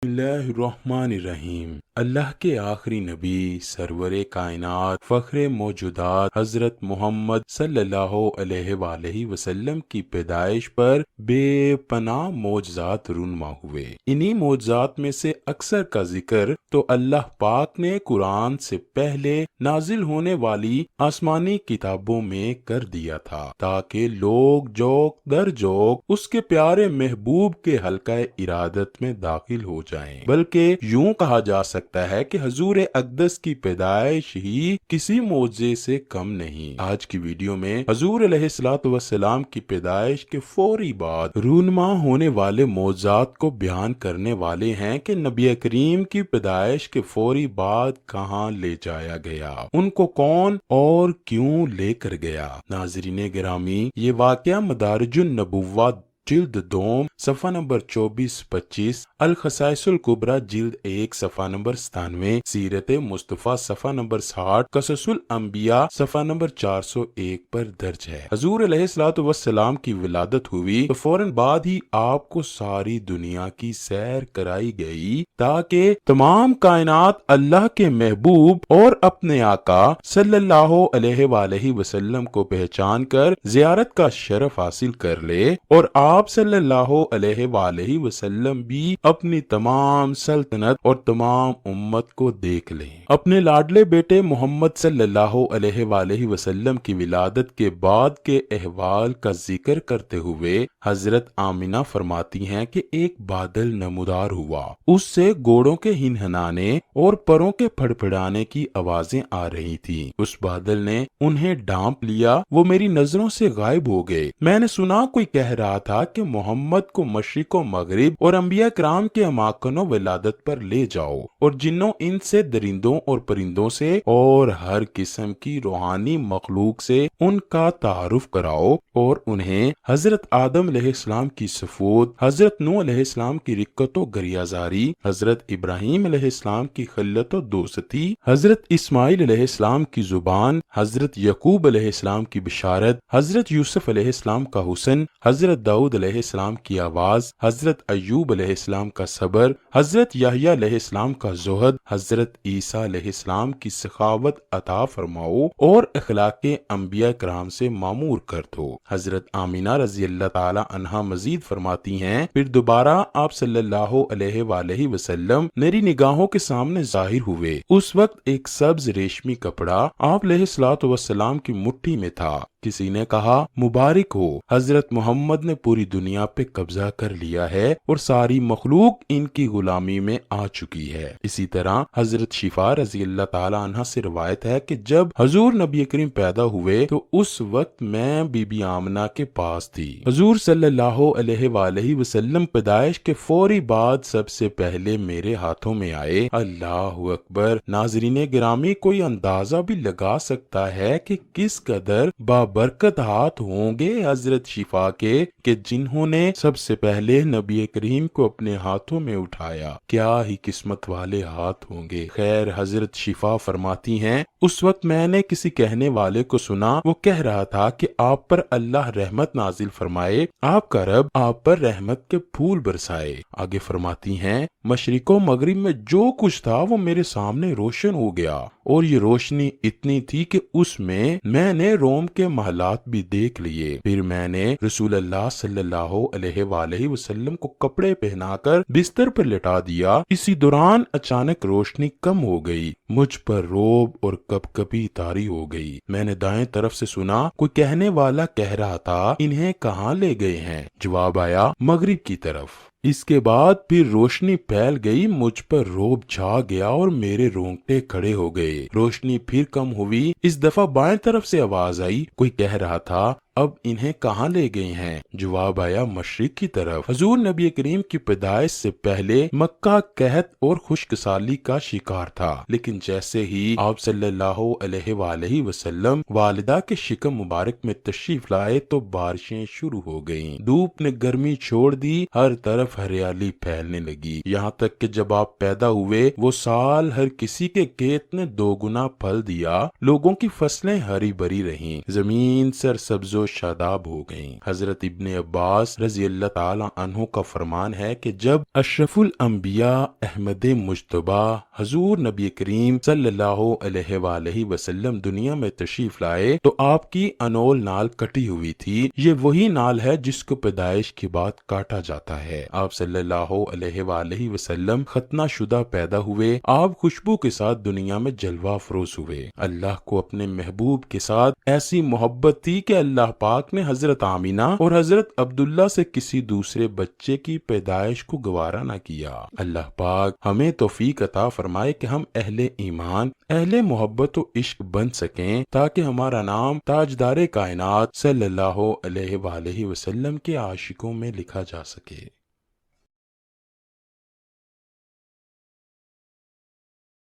बिस्मिल्लाहिर्रहमानिर्रहीम। अल्लाह के आखिरी नबी सरवरे कायनात फ़ख्रे मौजूदात हज़रत मोहम्मद सल्लल्लाहु अलैहि वसल्लम की पैदाइश पर बेपनाह मौजज़ात रूनमा हुए। इन्हीं मौजज़ात में से अक्सर का जिक्र तो अल्लाह पाक ने कुरान से पहले नाजिल होने वाली आसमानी किताबों में कर दिया था, ताकि लोग जोक दर जोक उसके प्यारे महबूब के हल्का इरादत में दाखिल हो जाएं। बल्कि यूं कहा जा सकता है कि हजूर अक़दस की पैदाइश ही किसी मौजे से कम नहीं। आज की वीडियो में हजूर अलैहिस्सलातु वस्सलाम की पैदाइश के फौरी बाद रूनमा होने वाले मौजात को बयान करने वाले हैं कि नबी करीम की पैदाइश के फौरी बाद कहाँ ले जाया गया, उनको कौन और क्यों लेकर गया। नाज़रीन गिरामी, ये वाक़या मदारिजुन नबुव्वत जिल्द 2 सफ़ा नंबर 24-25, अल खसाइसुल कुबरा जिल्द 1 सफ़ा नंबर 97, सीरत मुस्तफ़ा सफ़ा नंबर 60, कससुल अंबिया सफ़ा नंबर 401 पर दर्ज है। हजूर अलैहिस्सलातु वस्सलाम की विलादत हुई तो फौरन बाद ही आपको सारी दुनिया की सैर कराई गई, ताकि तमाम कायनात अल्लाह के महबूब और अपने आका सल्लल्लाहु अलैहि वसल्लम को पहचान कर जियारत का शरफ हासिल कर ले और आप सल्लल्लाहु अलैहि वसल्लम भी अपनी तमाम सल्तनत और तमाम उम्मत को देख लें। अपने लाडले बेटे मोहम्मद सल्लल्लाहु अलैहि वसल्लम की विलादत के बाद के अहवाल का जिक्र करते हुए हजरत आमिना फरमाती हैं कि एक बादल नमूदार हुआ, उससे घोड़ों के हिनहनाने और परों के फड़फड़ाने की आवाजें आ रही थी। उस बादल ने उन्हें ढांप लिया, वो मेरी नजरों से गायब हो गए। मैंने सुना कोई कह रहा था कि मोहम्मद को मशरिक और मगरिब और अंबिया कराम के अमाकनो विलादत पर ले जाओ और जिन्नों इनसे दरिंदों और परिंदों से और हर किस्म की रूहानी मखलूक से उनका तारुफ कराओ और उन्हें हजरत आदम अलैहिस्सलाम की सफूत, हजरत नूह अलैहिस्सलाम की रिक्कत व गरियाजारी, हजरत इब्राहीम अलैहिस्सलाम की खिल्लत व दोस्ती, हजरत इस्माइल अलैहिस्सलाम की जुबान, हजरत यकूब अलैहिस्सलाम की बिशारत, हजरत यूसुफ अलैहिस्सलाम का हुस्न, हजरत दाऊद अलैहिस्सलाम की आवाज, हजरत अय्यूब अलैहिस्सलाम का सबर, हजरत याह्या अलैहिस्सलाम का ज़ुहद, हजरत ईसा अलैहिस्सलाम की सखावत अता फरमाओ और अखलाके अंबिया कराम से मामूर कर दो। हजरत आमिना रज़ी अल्लाह ताला अन्हा मजीद फरमाती हैं, फिर दोबारा आप सल्लल्लाहु अलैहि वसल्लम मेरी निगाहों के सामने जाहिर हुए। उस वक्त एक सब्ज रेशमी कपड़ा आप अलैहिस्सलातु वस्सलाम की मुट्ठी में था। किसी ने कहा, मुबारक हो, हजरत मोहम्मद ने पूरी दुनिया पे कब्जा कर लिया है और सारी मखलूक इनकी गुलामी में आ चुकी है। इसी तरह हजरत शिफा रज़ी अल्लाह ताला अन्हा से रवायत है कि जब हजूर नबी करीम पैदा हुए तो उस वक्त मैं बीबी आमना के पास थी। हजूर सल्लल्लाहु अलैहि वसल्लम पैदाइश के फौरी बाद सबसे पहले मेरे हाथों में आए। अल्लाहु अकबर। नाज़रीन गिरामी, कोई अंदाजा भी लगा सकता है कि किस कदर बरकत हाथ होंगे हजरत शिफा के कि जिन्होंने सबसे पहले नबी करीम को अपने हाथों में उठाया। क्या ही किस्मत वाले हाथ होंगे। खैर, हजरत शिफा फरमाती हैं, उस वक्त मैंने किसी कहने वाले को सुना, वो कह रहा था कि आप पर अल्लाह रहमत नाजिल फरमाए, आपका रब आप पर रहमत के फूल बरसाए। आगे फरमाती हैं, मशरिको मगरिब में जो कुछ था वो मेरे सामने रोशन हो गया और ये रोशनी इतनी थी कि उसमें मैंने रोम के महलात भी देख लिए। फिर मैंने रसूल अल्लाह सल्लल्लाहु अलैहि वसल्लम को कपड़े पहनाकर बिस्तर पर लेटा दिया। इसी दौरान अचानक रोशनी कम हो गई, मुझ पर रोब और कपकपी तारी हो गई। मैंने दाएं तरफ से सुना, कोई कहने वाला कह रहा था, इन्हें कहाँ ले गए हैं? जवाब आया, मगरिब की तरफ। इसके बाद फिर रोशनी फैल गई, मुझ पर रोब छा गया और मेरे रोंगटे खड़े हो गए। रोशनी फिर कम हुई, इस दफा बाएं तरफ से आवाज आई, कोई कह रहा था, अब इन्हें कहाँ ले गए हैं? जवाब आया, मशरिक की तरफ। हजूर नबी करीम की पैदाइश से पहले मक्का कहत और खुशकसाली का शिकार था, लेकिन जैसे ही आप सल्लल्लाहु अलैहि वसल्लम वालिदा के शिकम मुबारक में तशरीफ लाए तो बारिशें शुरू हो गईं। धूप ने गर्मी छोड़ दी, हर तरफ हरियाली फैलने लगी। यहाँ तक कि जब आप पैदा हुए वो साल हर किसी के खेत ने दोगुना फल दिया। लोगों की फसलें हरी भरी रहीं, जमीन सरसब्जो و شاداب ہو گئیں۔ حضرت ابن عباس رضی اللہ تعالی عنہ کا فرمان ہے کہ جب اشرف الانبیاء احمد مجتبی حضور نبی کریم صلی اللہ علیہ وآلہ وسلم دنیا میں تشریف لائے تو آپ کی انول نال کٹی ہوئی تھی۔ یہ وہی نال ہے جس کو پیدائش کے بعد کاٹا جاتا ہے۔ آپ صلی اللہ علیہ وآلہ وسلم ختنہ شدہ پیدا ہوئے۔ آپ خوشبو کے ساتھ دنیا میں جلوہ افروز ہوئے۔ اللہ کو اپنے محبوب کے ساتھ ایسی محبت تھی کہ اللہ پاک نے حضرت آمینہ اور حضرت عبداللہ سے کسی دوسرے بچے کی پیدائش کو گوارا نہ کیا۔ اللہ پاک ہمیں توفیق عطا فرمائے کہ ہم اہل ایمان، اہل محبت و عشق بن سکیں تاکہ ہمارا نام تاجدار کائنات صلی اللہ علیہ وآلہ وسلم کے عاشقوں میں لکھا جا سکے۔